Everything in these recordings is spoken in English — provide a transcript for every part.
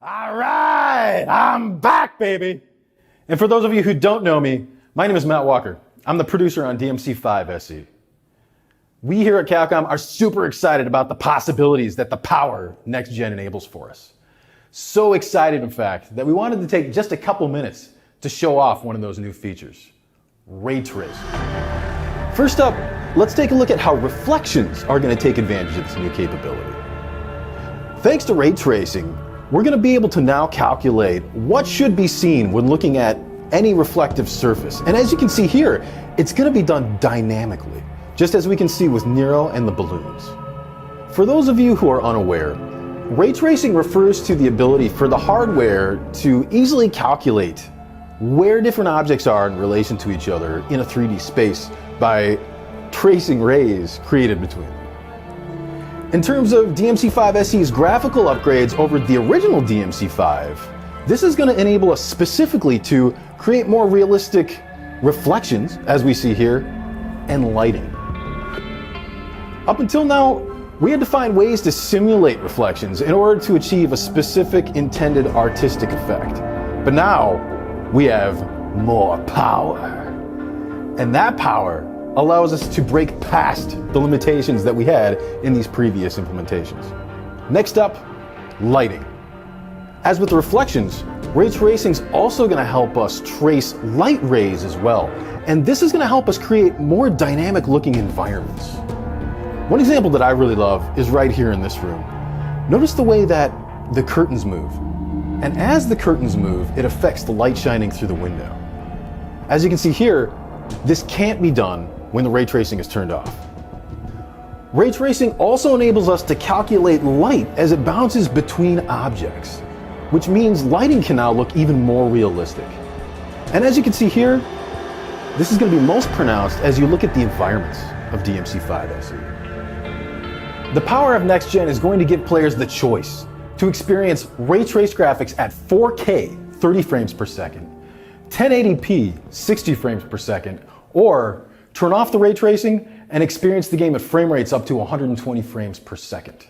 All right, I'm back, baby. And for those of you who don't know me, my name is Matt Walker. I'm the producer on DMC5 SE. We here at Capcom are super excited about the possibilities that the power next gen enables for us. So excited, in fact, that we wanted to take just a couple minutes to show off one of those new features, ray tracing. First up, let's take a look at how reflections are going to take advantage of this new capability. Thanks to ray tracing, we're going to be able to now calculate what should be seen when looking at any reflective surface. And as you can see here, it's going to be done dynamically, just as we can see with Nero and the balloons. For those of you who are unaware, ray tracing refers to the ability for the hardware to easily calculate where different objects are in relation to each other in a 3D space by tracing rays created between them. In terms of DMC5 SE's graphical upgrades over the original DMC5, this is going to enable us specifically to create more realistic reflections, as we see here, and lighting. Up until now, we had to find ways to simulate reflections in order to achieve a specific intended artistic effect. But now, we have more power. And that power allows us to break past the limitations that we had in these previous implementations. Next up, lighting. As with the reflections, ray tracing is also going to help us trace light rays as well. And this is going to help us create more dynamic looking environments. One example that I really love is right here in this room. Notice the way that the curtains move. And as the curtains move, it affects the light shining through the window. As you can see here, this can't be done when the ray tracing is turned off. Ray tracing also enables us to calculate light as it bounces between objects, which means lighting can now look even more realistic. And as you can see here, this is going to be most pronounced as you look at the environments of DMC5 SE. The power of Next Gen is going to give players the choice to experience ray trace graphics at 4K 30 frames per second, 1080p 60 frames per second, or turn off the ray tracing and experience the game at frame rates up to 120 frames per second.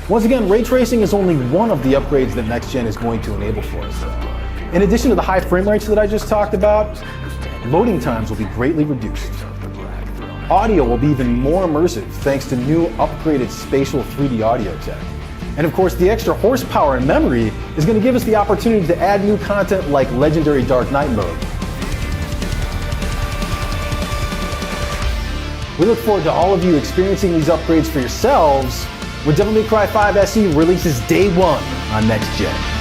Once again, ray tracing is only one of the upgrades that Next Gen is going to enable for us. In addition to the high frame rates that I just talked about, loading times will be greatly reduced. Audio will be even more immersive thanks to new upgraded spatial 3D audio tech. And of course, the extra horsepower and memory is going to give us the opportunity to add new content like Legendary Dark Knight mode. We look forward to all of you experiencing these upgrades for yourselves when Devil May Cry 5 SE releases day one on Next Gen.